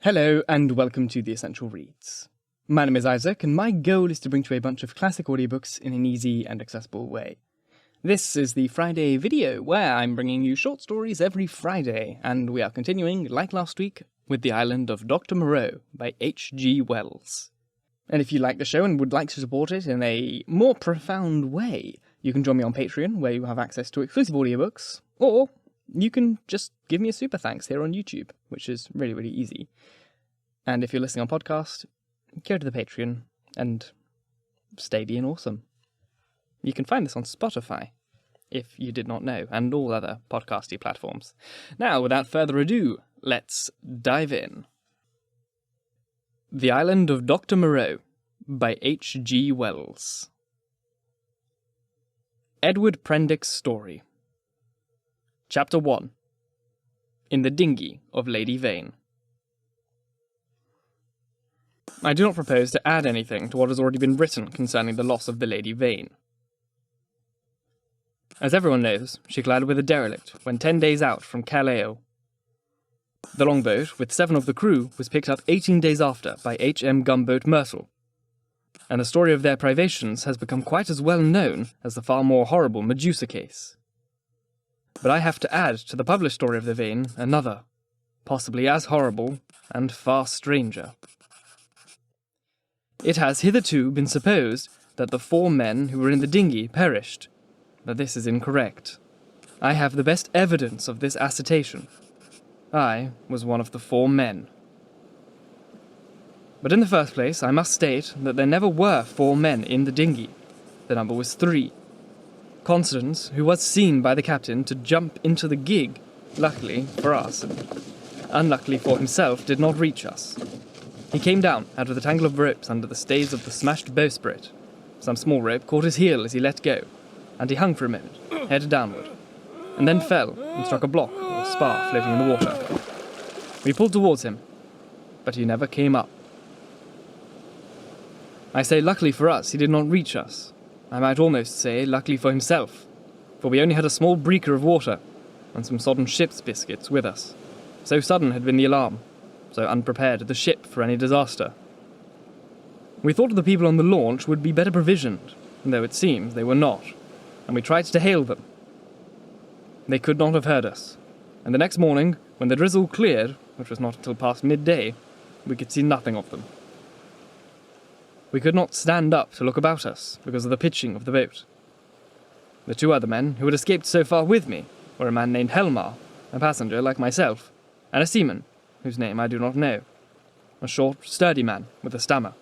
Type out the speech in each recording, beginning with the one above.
Hello and welcome to The Essential Reads. My name is Isaac and my goal is to bring to you a bunch of classic audiobooks in an easy and accessible way. This is the Friday video where I'm bringing you short stories every Friday, and we are continuing, like last week, with The Island of Dr Moreau by H.G. Wells. And if you like the show and would like to support it in a more profound way, you can join me on Patreon where you have access to exclusive audiobooks, or you can just give me a super thanks here on YouTube, which is really, really easy. And if you're listening on podcast, go to the Patreon and stay being awesome. You can find this on Spotify, if you did not know, and all other podcasty platforms. Now, without further ado, let's dive in. The Island of Dr Moreau by H.G. Wells. Edward Prendick's Story. Chapter 1. In the Dingy of Lady Vane. I do not propose to add anything to what has already been written concerning the loss of the Lady Vane. As everyone knows, she collided with a derelict when 10 days out from Callao. The longboat, with 7 of the crew, was picked up 18 days after by H.M. gunboat Myrtle, and the story of their privations has become quite as well known as the far more horrible Medusa case. But I have to add to the published story of the Vane another, possibly as horrible and far stranger. It has hitherto been supposed that the 4 men who were in the dinghy perished, but this is incorrect. I have the best evidence of this assertion. I was one of the 4 men. But in the first place, I must state that there never were 4 men in the dinghy. The number was 3. Constance, who was seen by the captain to jump into the gig, luckily for us, and unluckily for himself, did not reach us. He came down out of the tangle of ropes under the stays of the smashed bowsprit. Some small rope caught his heel as he let go, and he hung for a moment, head downward, and then fell and struck a block or spar floating in the water. We pulled towards him, but he never came up. I say luckily for us, he did not reach us. I might almost say luckily for himself, for we only had a small breaker of water and some sodden ship's biscuits with us. So sudden had been the alarm, so unprepared the ship for any disaster. We thought the people on the launch would be better provisioned, though it seems they were not, and we tried to hail them. They could not have heard us, and the next morning, when the drizzle cleared, which was not until past midday, we could see nothing of them. We could not stand up to look about us because of the pitching of the boat. The 2 other men who had escaped so far with me were a man named Helmar, a passenger like myself, and a seaman, whose name I do not know, a short, sturdy man with a stammer.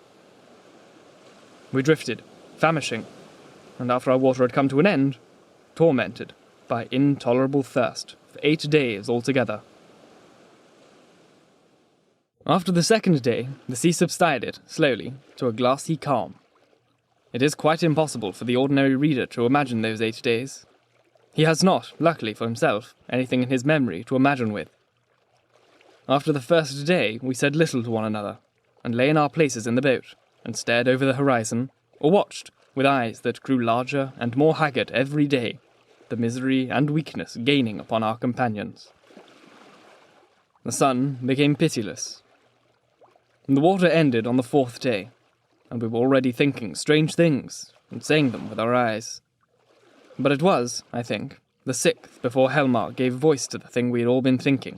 We drifted, famishing, and after our water had come to an end, tormented by intolerable thirst for 8 days altogether. After the second day, the sea subsided, slowly, to a glassy calm. It is quite impossible for the ordinary reader to imagine those 8 days. He has not, luckily for himself, anything in his memory to imagine with. After the first day, we said little to one another, and lay in our places in the boat, and stared over the horizon, or watched, with eyes that grew larger and more haggard every day, the misery and weakness gaining upon our companions. The sun became pitiless. The water ended on the 4th day, and we were already thinking strange things, and saying them with our eyes. But it was, I think, the 6th before Helmar gave voice to the thing we had all been thinking.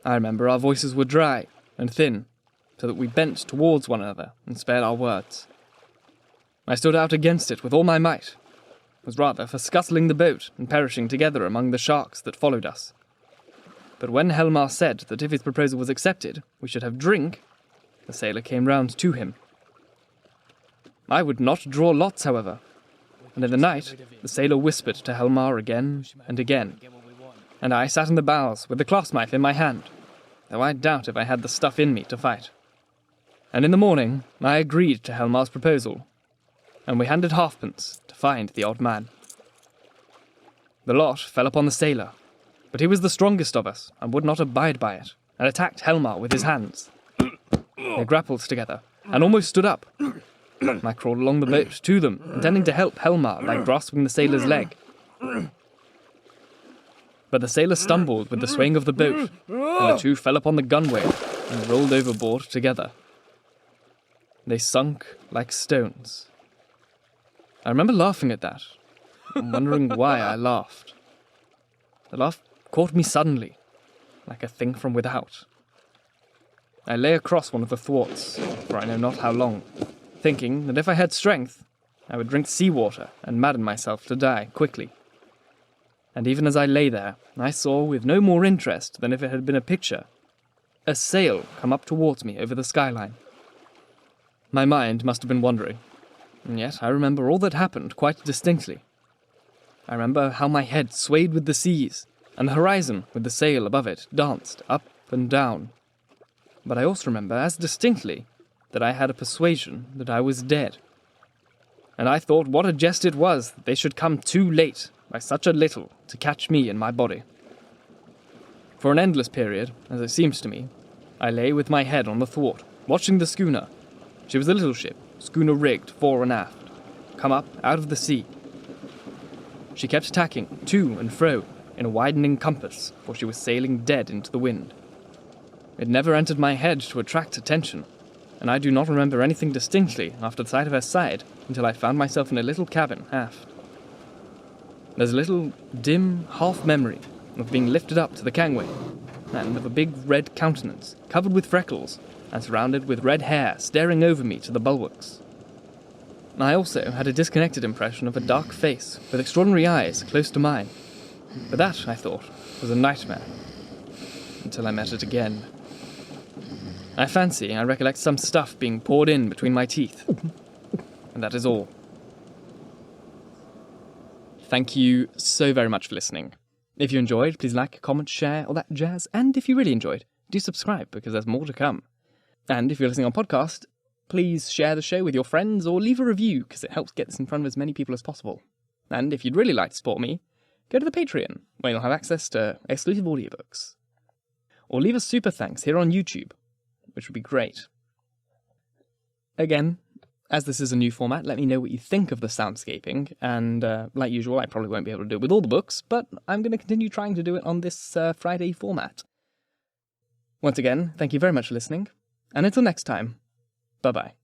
I remember our voices were dry and thin, so that we bent towards one another and spared our words. I stood out against it with all my might. It was rather for scuttling the boat and perishing together among the sharks that followed us. But when Helmar said that if his proposal was accepted, we should have drink, the sailor came round to him. I would not draw lots, however, and in the night the sailor whispered to Helmar again and again, and I sat in the bows with the clasp-knife in my hand, though I doubt if I had the stuff in me to fight. And in the morning I agreed to Helmar's proposal, and we handed halfpence to find the odd man. The lot fell upon the sailor, but he was the strongest of us, and would not abide by it, and attacked Helmar with his hands. They grappled together, and almost stood up. I crawled along the boat to them, intending to help Helmar by grasping the sailor's leg. But the sailor stumbled with the swaying of the boat, and the two fell upon the gunwale and rolled overboard together. They sunk like stones. I remember laughing at that, and wondering why I laughed. The laugh caught me suddenly, like a thing from without. I lay across one of the thwarts, for I know not how long, thinking that if I had strength, I would drink seawater and madden myself to die quickly. And even as I lay there, I saw, with no more interest than if it had been a picture, a sail come up towards me over the skyline. My mind must have been wandering, and yet I remember all that happened quite distinctly. I remember how my head swayed with the seas, and the horizon, with the sail above it, danced up and down. But I also remember as distinctly that I had a persuasion that I was dead. And I thought what a jest it was that they should come too late, by such a little, to catch me in my body. For an endless period, as it seems to me, I lay with my head on the thwart, watching the schooner. She was a little ship, schooner rigged fore and aft, come up out of the sea. She kept tacking to and fro in a widening compass, for she was sailing dead into the wind. It never entered my head to attract attention, and I do not remember anything distinctly after the sight of her side until I found myself in a little cabin aft. There's a little dim half-memory of being lifted up to the gangway, and of a big red countenance, covered with freckles, and surrounded with red hair staring over me to the bulwarks. I also had a disconnected impression of a dark face with extraordinary eyes close to mine, but that, I thought, was a nightmare, until I met it again. I fancy I recollect some stuff being poured in between my teeth, and that is all. Thank you so very much for listening. If you enjoyed, please like, comment, share, all that jazz, and if you really enjoyed, do subscribe, because there's more to come. And if you're listening on podcast, please share the show with your friends or leave a review, because it helps get this in front of as many people as possible. And if you'd really like to support me, go to the Patreon, where you'll have access to exclusive audiobooks. Or leave a super thanks here on YouTube, which would be great. Again, as this is a new format, let me know what you think of the soundscaping, and like usual, I probably won't be able to do it with all the books, but I'm going to continue trying to do it on this Friday format. Once again, thank you very much for listening, and until next time, bye-bye.